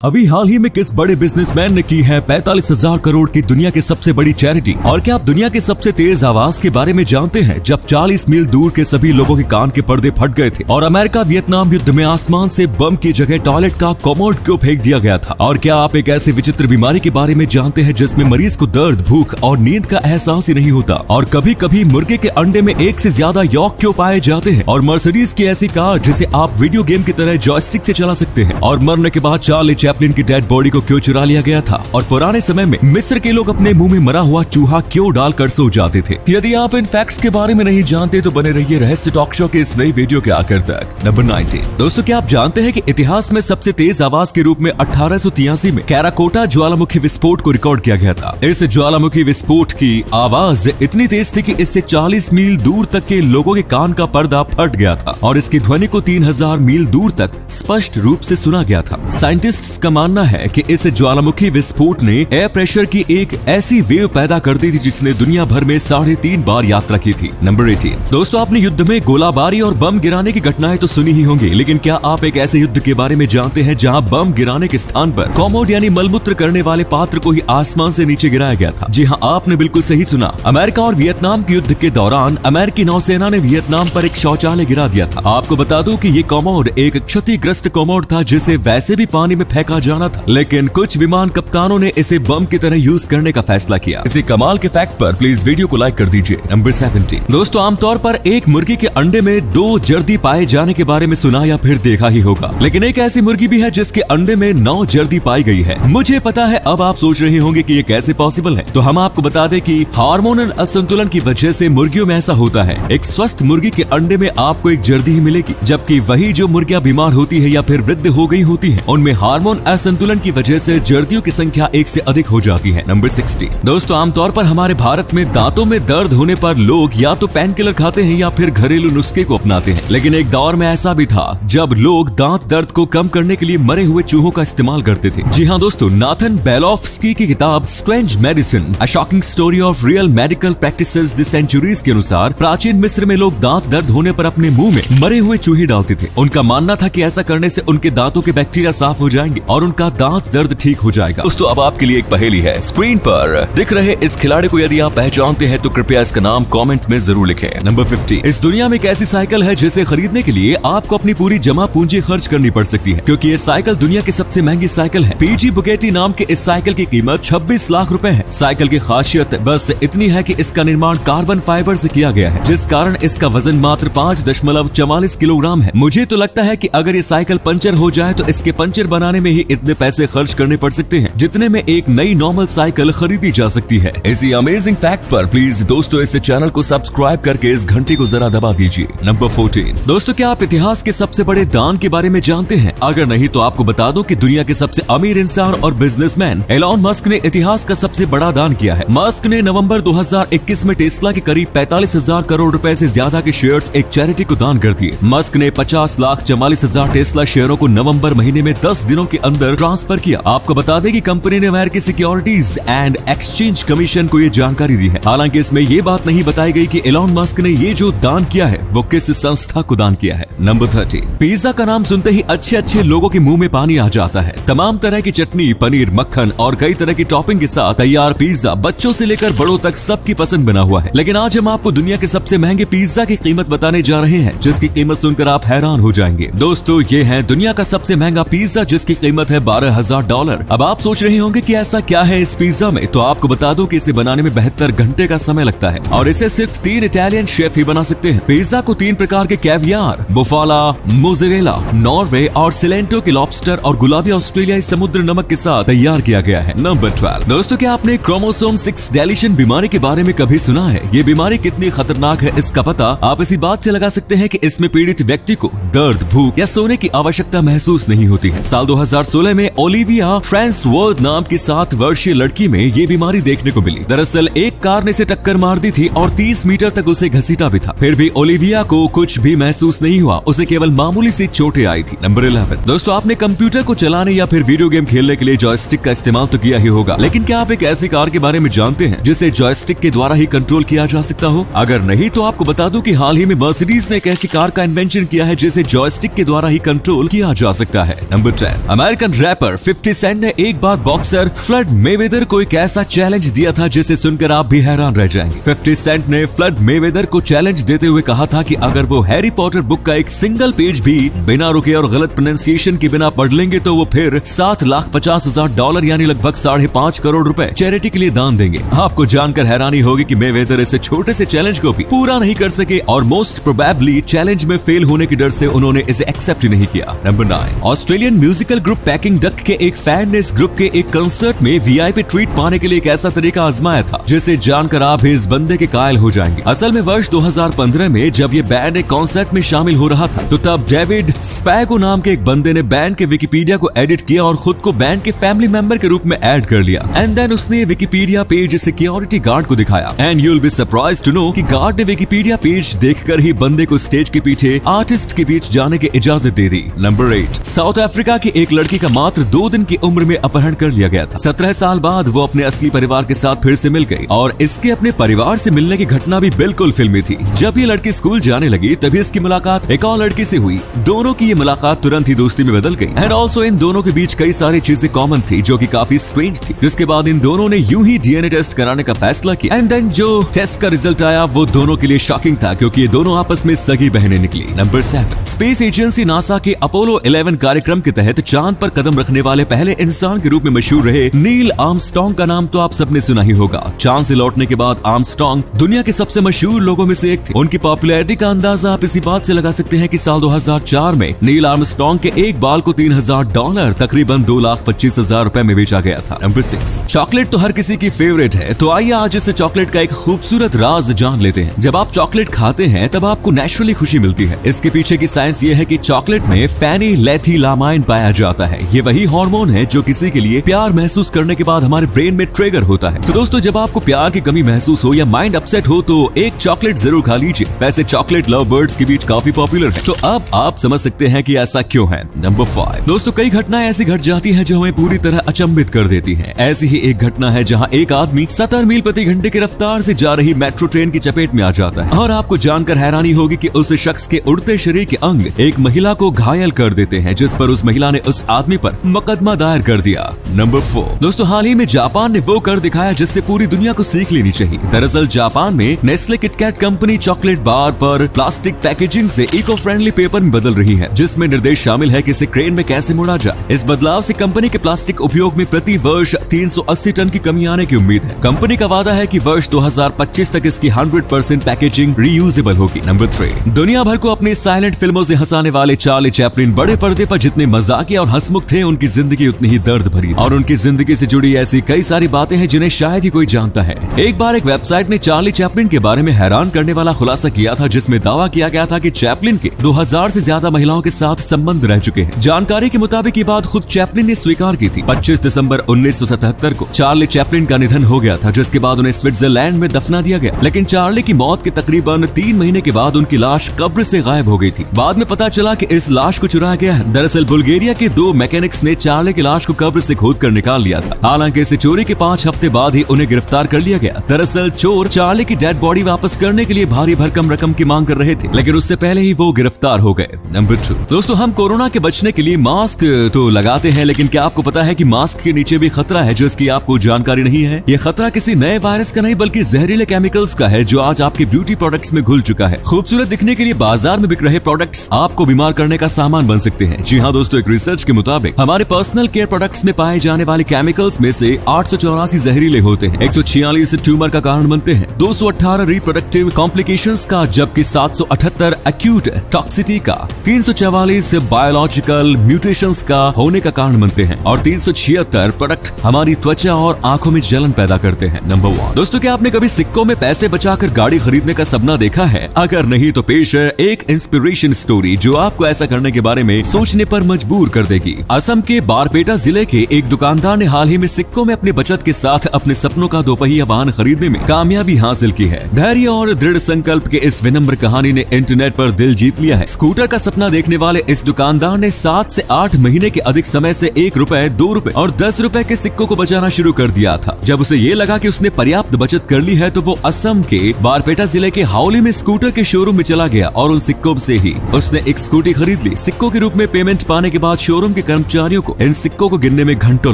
अभी हाल ही में किस बड़े बिजनेसमैन ने की है 45,000 करोड़ की दुनिया की सबसे बड़ी चैरिटी। और क्या आप दुनिया के सबसे तेज आवाज के बारे में जानते हैं, जब 40 मील दूर के सभी लोगों के कान के पर्दे फट गए थे और अमेरिका वियतनाम युद्ध में आसमान से बम की जगह टॉयलेट का कमोड क्यों फेंक दिया गया था। और क्या आप एक ऐसी विचित्र बीमारी के बारे में जानते हैं जिसमें मरीज को दर्द, भूख और नींद का एहसास ही नहीं होता। और कभी कभी मुर्गे के अंडे में एक से ज्यादा यॉक क्यों पाए जाते हैं। और मर्सिडीज की ऐसी कार जिसे आप वीडियो गेम की तरह जॉयस्टिक से चला सकते हैं। और मरने के बाद चार्ली चैपलिन की डेड बॉडी को क्यों चुरा लिया गया था। और पुराने समय में मिस्र के लोग अपने मुंह में मरा हुआ चूहा क्यों डालकर सो जाते थे। यदि आप इन फैक्ट्स के बारे में नहीं जानते तो बने रहिए रहस्य टॉक शो के इस नई वीडियो के आखिर तक। नंबर 19। दोस्तों, क्या आप जानते हैं कि इतिहास में सबसे तेज आवाज के रूप में 1883 में कैराकोटा ज्वालामुखी विस्फोट को रिकॉर्ड किया गया था। इस ज्वालामुखी विस्फोट की आवाज इतनी तेज थी कि इससे 40 मील दूर तक के लोगों के कान का पर्दा फट गया था और इसकी ध्वनि को 3000 मील दूर तक स्पष्ट रूप से सुना गया था। साइंटिस्ट्स का मानना है कि इस ज्वालामुखी विस्फोट ने एयर प्रेशर की एक ऐसी वेव पैदा कर दी थी जिसने दुनिया भर में 3.5 बार यात्रा की थी। नंबर 18। दोस्तों, आपने युद्ध में गोलाबारी और बम गिराने की घटनाएं तो सुनी ही होंगी, लेकिन क्या आप एक ऐसे युद्ध के बारे में जानते हैं जहां बम गिराने के स्थान पर कॉमोड यानी मलमूत्र करने वाले पात्र को ही आसमान से नीचे गिराया गया था। जी हाँ, आपने बिल्कुल सही सुना। अमेरिका और वियतनाम के युद्ध के दौरान अमेरिकी नौसेना ने वियतनाम पर एक शौचालय गिरा दिया था। आपको बता दूं कि ये कॉमोड एक क्षतिग्रस्त कॉमोड था जिसे वैसे भी पानी में फेंका जाना था, लेकिन कुछ विमान कप्तानों ने इसे बम की तरह यूज करने का फैसला किया। इसी कमाल के फैक्ट पर प्लीज वीडियो को लाइक कर दीजिए। नंबर 17। दोस्तों, आमतौर पर एक मुर्गी के अंडे में 2 जर्दी पाए जाने के बारे में सुना या फिर देखा ही होगा, लेकिन एक ऐसी मुर्गी भी है जिसके अंडे में 9 जर्दी पाई गई है। मुझे पता है अब आप सोच रहे होंगे कि ये कैसे पॉसिबल है, तो हम आपको बता दें कि हार्मोनल असंतुलन की वजह से मुर्गियों में ऐसा होता है। एक स्वस्थ मुर्गी के अंडे में आपको एक जर्दी ही मिलेगी, जबकि वही जो मुर्गियां बीमार होती है या फिर वृद्ध हो गई होती है उनमें हार्मोन असंतुलन की वजह से जर्दियों की संख्या 1 से अधिक हो जाती है। नंबर 60। दोस्तों, आमतौर पर हमारे भारत में दांतों में दर्द होने पर लोग या तो पेन किलर खाते हैं या फिर घरेलू नुस्खे को अपनाते हैं, लेकिन एक दौर में ऐसा भी था जब लोग दांत दर्द को कम करने के लिए मरे हुए चूहों का इस्तेमाल करते थे। जी हाँ दोस्तों, नाथन बेलोफ्स्की की किताब strange medicine a shocking story of real medical practices the centuries के अनुसार प्राचीन मिस्र में लोग दांत दर्द होने पर अपने मुंह में मरे हुए चूहे डालते थे। उनका मानना था कि ऐसा करने से उनके दांतों के बैक्टीरिया साफ हो जाएंगे और उनका दांत दर्द ठीक हो जाएगा। दोस्तों, अब आपके लिए एक पहेली है। स्क्रीन पर दिख रहे इस खिलाड़ी को यदि आप पहचानते हैं तो कृपया इसका नाम कमेंट में जरूर लिखें। नंबर 50। इस दुनिया में एक ऐसी साइकिल है जिसे खरीदने के लिए आपको अपनी पूरी जमा पूंजी खर्च करनी पड़ सकती है, क्योंकि ये साइकिल दुनिया की सबसे महंगी साइकिल है। पीजी बुगेटी नाम के इस साइकिल की कीमत 26 लाख रुपए है। साइकिल की खासियत बस इतनी है कि इसका निर्माण कार्बन फाइबर से किया गया है, जिस कारण इसका वजन मात्र 5.44 किलोग्राम है। मुझे तो लगता है कि अगर ये साइकिल पंचर हो जाए तो इसके पंचर बनाने में ही इतने पैसे खर्च करने पड़ सकते हैं जितने में एक नई नॉर्मल साइकिल खरीदी जा सकती है। इसी अमेजिंग फैक्ट पर प्लीज दोस्तों इस चैनल को सब्सक्राइब करके इस घंटी को जरा दबा दीजिए। नंबर 14। दोस्तों, क्या आप इतिहास के सबसे बड़े दान के बारे में जानते हैं? अगर नहीं तो आपको बता दूं कि दुनिया के सबसे अमीर इंसान और बिजनेसमैन एलॉन मस्क ने इतिहास का सबसे बड़ा दान किया है। मस्क ने नवंबर 2021 में टेस्ला के करीब 45,000 करोड़ रुपए से ज्यादा के शेयर्स एक चैरिटी को दान कर दिए। मस्क ने 50,44,000 टेस्ला शेयरों को नवंबर महीने में 10 दिनों के अंदर ट्रांसफर किया। आपको बता दें कि कंपनी ने अमेरिकी सिक्योरिटीज एंड एक्सचेंज कमीशन को ये जानकारी दी है। हालांकि इसमें ये बात नहीं बताई गई कि एलॉन मस्क ने ये जो दान किया है वो किस संस्था को दान किया है। नंबर 30। पिज्जा का नाम सुनते ही अच्छे लोगों के मुंह में पानी आ जाता है। तमाम तरह की चटनी, पनीर, मक्खन और कई तरह की टॉपिंग के साथ तैयार पिज्जा बच्चों से लेकर बड़ों तक सबकी पसंद बना हुआ है। लेकिन आज हम आपको दुनिया के सबसे महंगे पिज्जा की कीमत बताने जा रहे हैं, जिसकी कीमत सुनकर आप हैरान हो जाएंगे। दोस्तों, ये है दुनिया का सबसे महंगा पिज्जा जिसकी कीमत है $12,000। अब आप सोच रहे होंगे कि ऐसा क्या है इस पिज्जा में, तो आपको बता दूं कि इसे बनाने में 72 घंटे का समय लगता है और इसे सिर्फ 3 इटालियन शेफ ही बना सकते हैं। पिज्जा को 3 प्रकार के कैवियार, बुफाला, मोज़रेला, नॉर्वे और सिलेंटो के लॉबस्टर और गुलाबी ऑस्ट्रेलियाई समुद्र नमक के साथ तैयार किया गया है। नंबर 12। दोस्तों, क्या आपने क्रोमोसोम 6 डिलीशन बीमारी के बारे में कभी सुना है? ये बीमारी कितनी खतरनाक है इसका पता आप इसी बात से लगा सकते हैं कि इसमें पीड़ित व्यक्ति को दर्द, भूख या सोने की आवश्यकता महसूस नहीं होती है। साल 2016 में ओलिविया फ्रांसवर्थ नाम की 7 वर्षीय लड़की में ये बीमारी देखने को मिली। दरअसल एक कार ने इसे टक्कर मार दी थी और 30 मीटर तक उसे घसीटा भी था। फिर भी ओलिविया को कुछ भी महसूस नहीं हुआ, उसे केवल मामूली सी चोटें आई थी। नंबर 11। दोस्तों, आपने कंप्यूटर को चलाने या फिर वीडियो गेम खेलने के लिए जॉयस्टिक का इस्तेमाल तो किया ही होगा, लेकिन क्या आप एक ऐसी कार के बारे में जानते हैं जिसे जॉयस्टिक के द्वारा ही कंट्रोल किया जा सकता हो? अगर नहीं तो आपको बता दूं कि हाल ही में मर्सिडीज ने एक ऐसी कार का इन्वेंशन किया है जिसे जॉयस्टिक के द्वारा ही कंट्रोल किया जा सकता है। नंबर 10। अमेरिकन रैपर 50 सेंट ने एक बार बॉक्सर फ्लड मेवेदर को एक ऐसा चैलेंज दिया था जिसे सुनकर आप भी हैरान रह जाएंगे। 50 सेंट ने फ्लड मेवेदर को चैलेंज देते हुए कहा था कि अगर वो हैरी पॉटर बुक का एक सिंगल पेज भी बिना रुके और गलत प्रोनाउंसिएशन के बिना पढ़ लेंगे तो वो फिर $7,50,000 यानी लगभग 5.5 करोड़ रुपए चैरिटी के लिए दान देंगे। आपको जानकर हैरानी होगी कि मेवेदर इस छोटे से चैलेंज को भी पूरा नहीं कर सके और मोस्ट प्रोबेबली चैलेंज में फेल होने के डर से उन्होंने इसे एक्सेप्ट ही नहीं किया। Number 9, Australian musical group packing duck के एक फैन ने इस ग्रुप के एक कंसर्ट में वीआईपी ट्रीट पाने के लिए एक ऐसा तरीका आजमाया था जिसे जानकर आप भी इस बंदे के कायल हो जाएंगे। असल में वर्ष 2015 में जब ये बैंड एक कॉन्सर्ट में शामिल हो रहा था तो तब डेविड स्पैगो नाम के एक बंदे ने बैंड के विकिपीडिया को एडिट किया और खुद को बैंड के फैमिली मेंबर के रूप में ऐड कर लिया। एंड देन उसने विकिपीडिया पेज सिक्योरिटी गार्ड को दिखाया and you will be surprised to know कि गार्ड ने विकिपीडिया पेज देखकर ही बंदे को स्टेज के पीछे आर्टिस्ट के बीच जाने की इजाजत दे दी। नंबर 8, साउथ अफ्रीका की एक लड़की का मात्र 2 दिन की उम्र में अपहरण कर लिया गया था। 17 साल बाद वो अपने असली परिवार के साथ फिर से मिल गई और इसके अपने परिवार से मिलने की घटना भी बिल्कुल फिल्मी थी। जब ये लड़की स्कूल जाने लगी तभी इसकी मुलाकात एक और लड़की से हुई। दोनों की ये मुलाकात तुरंत ही दोस्ती में बदल गई एंड ऑल्सो इन दोनों के बीच कई सारी चीजें कॉमन थी जो कि काफी स्ट्रेंज थी। जिसके बाद इन दोनों ने यूं ही डीएनए टेस्ट कराने का फैसला किया एंड देन जो टेस्ट का रिजल्ट आया वो दोनों के लिए शॉकिंग था क्योंकि ये दोनों आपस में सगी बहनें निकली। नंबर 7, स्पेस एजेंसी नासा के अपोलो 11 कार्यक्रम के तहत चांद पर कदम रखने वाले पहले इंसान के रूप में मशहूर रहे नील आर्मस्ट्रांग का नाम तो आप सबने सुना ही होगा। चांद से लौटने के बाद आर्मस्ट्रांग दुनिया के सबसे मशहूर लोगों में से एक थे। उनकी पॉपुलैरिटी का अंदाजा आप इसी बात से लगा सकते हैं कि साल 2004 में नील आर्मस्ट्रांग के एक बाल को $3,000 तकरीबन $2,25,000 रुपए में बेचा गया था। नंबर 6, चॉकलेट तो हर किसी की फेवरेट है तो आइए आज इस चॉकलेट का एक खूबसूरत राज जान लेते हैं। जब आप चॉकलेट खाते हैं तब आपको नेचुरली खुशी मिलती है। इसके पीछे की साइंस ये है कि चॉकलेट में फेनिलैथिलामाइन पाया जाता है। ये वही हार्मोन है जो किसी के लिए प्यार महसूस करने के बाद हमारे ब्रेन में ट्रिगर होता है। तो दोस्तों जब आपको प्यार की कमी महसूस हो या माइंड अपसेट हो तो एक चॉकलेट जरूर खा लीजिए। वैसे चॉकलेट लव बर्ड्स के बीच काफी पॉपुलर है तो अब आप समझ सकते हैं कि ऐसा क्यों है। नंबर 5, दोस्तों कई घटनाएं ऐसी घट जाती हैं जो हमें पूरी तरह अचंभित कर देती हैं। ऐसी ही एक घटना है जहां एक आदमी 70 मील प्रति घंटे की रफ्तार से जा रही मेट्रो ट्रेन की चपेट में आ जाता है और आपको जानकर हैरानी होगी कि उस शख्स के उड़ते शरीर के अंग एक महिला को घायल कर देते हैं जिस पर उस महिला ने उस आदमी पर मुकदमा दायर कर दिया। नंबर 4, दोस्तों हाल ही में जापान ने वो कर दिखाया जिससे पूरी दुनिया को सीख लेनी चाहिए। दरअसल जापान में Nestle KitKat company chocolate bar पर प्लास्टिक पैकेजिंग से इको फ्रेंडली पेपर में बदल रही है जिसमें निर्देश शामिल है कि इसे क्रेन में कैसे मोड़ा जाए। इस बदलाव से कंपनी के प्लास्टिक उपयोग में प्रति वर्ष 380 टन की कमी आने की उम्मीद है। कंपनी का वादा है कि वर्ष 2025 तक इसकी 100% पैकेजिंग रीयूजेबल होगी। नंबर 3, दुनिया भर को अपनी साइलेंट फिल्मों से हंसाने वाले चार्ली चैपलिन बड़े पर्दे पर जितने मजाकिया और हंसमुख थे उनकी जिंदगी उतनी ही दर्द भरी और उनकी जिंदगी से जुड़ी ऐसी कई सारी बातें हैं जिन्हें शायद ही कोई जानता है। एक बार एक वेबसाइट ने चार्ली चैपलिन के बारे में हैरान करने वाला खुलासा किया था जिसमें दावा किया गया था कि चैपलिन के 2000 से ज्यादा महिलाओं के साथ संबंध रह चुके हैं। जानकारी के मुताबिक ये बात खुद चैपलिन ने स्वीकार की थी। 25 दिसंबर 1977 को चार्ली चैपलिन का निधन हो गया था जिसके बाद उन्हें स्विट्जरलैंड में दफना दिया गया। लेकिन चार्ली की मौत के तकरीबन 3 महीने के बाद उनकी लाश कब्र से गायब हो गई थी। बाद में पता चला कि इस लाश को चुराया गया है। दरअसल बुल्गारिया के 2 मैकेनिक्स ने चार्ली की लाश को कब्र से खोद कर निकाल लिया था। हालांकि इस चोरी के 5 हफ्ते बाद ही उन्हें गिरफ्तार कर लिया गया। दरअसल चोर चार्ली की डेड बॉडी वापस करने के लिए भारी भरकम रकम की मांग कर रहे थे लेकिन उससे पहले ही वो गिरफ्तार हो गए। नंबर 2, दोस्तों हम कोरोना के बचने के लिए मास्क तो लगाते हैं लेकिन क्या आपको पता है कि मास्क के नीचे भी खतरा है जो इसकी आपको जानकारी नहीं है। ये खतरा किसी नए वायरस का नहीं बल्कि जहरीले केमिकल्स का है जो आज आपके ब्यूटी प्रोडक्ट्स में घुल चुका है। खूबसूरत दिखने के लिए बाजार में बिक रहे प्रोडक्ट्स आपको बीमार करने का सामान बन सकते हैं। जी हाँ दोस्तों, एक रिसर्च के मुताबिक हमारे पर्सनल केयर प्रोडक्ट्स में पाए जाने वाले केमिकल्स में से 884 जहरीले होते हैं, 146 ट्यूमर का कारण बनते हैं, 218 रिप्रोडक्टिव कॉम्प्लिकेशंस का जबकि 778 एक्यूट टॉक्सिटी का, 344 बायोलॉजिकल म्यूटेशंस का होने का कारण बनते हैं और 376 प्रोडक्ट हमारी त्वचा और आंखों में जलन पैदा करते हैं। नंबर 1, दोस्तों क्या आपने कभी सिक्कों में पैसे बचाकर गाड़ी खरीदने का सपना देखा है? अगर नहीं तो पेश है एक इंस्पिरेशन स्टोरी जो आपको ऐसा करने के बारे में सोचने पर मजबूर कर देगी। असम के बारपेटा जिले के एक एक दुकानदार ने हाल ही में सिक्कों में अपनी बचत के साथ अपने सपनों का दोपहिया वाहन खरीदने में कामयाबी हासिल की है। धैर्य और दृढ़ संकल्प के इस विनम्र कहानी ने इंटरनेट पर दिल जीत लिया है। स्कूटर का सपना देखने वाले इस दुकानदार ने 7 से 8 महीने के अधिक समय से 1 रुपए, 2 रुपए और 10 रुपए के सिक्कों को बचाना शुरू कर दिया था। जब उसे ये लगा कि उसने पर्याप्त बचत कर ली है तो वो असम के बारपेटा जिले के हावली में स्कूटर के शोरूम में चला गया और उन सिक्कों से ही उसने एक स्कूटी खरीद ली। सिक्कों के रूप में पेमेंट पाने के बाद शोरूम के कर्मचारियों को इन सिक्कों को गिनने में घंटों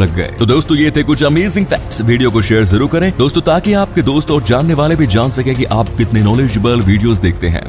लग गए। तो दोस्तों ये थे कुछ अमेजिंग फैक्ट्स। वीडियो को शेयर जरूर करें दोस्तों, ताकि आपके दोस्त और जानने वाले भी जान सके कि आप कितने नॉलेजेबल वीडियोस देखते हैं।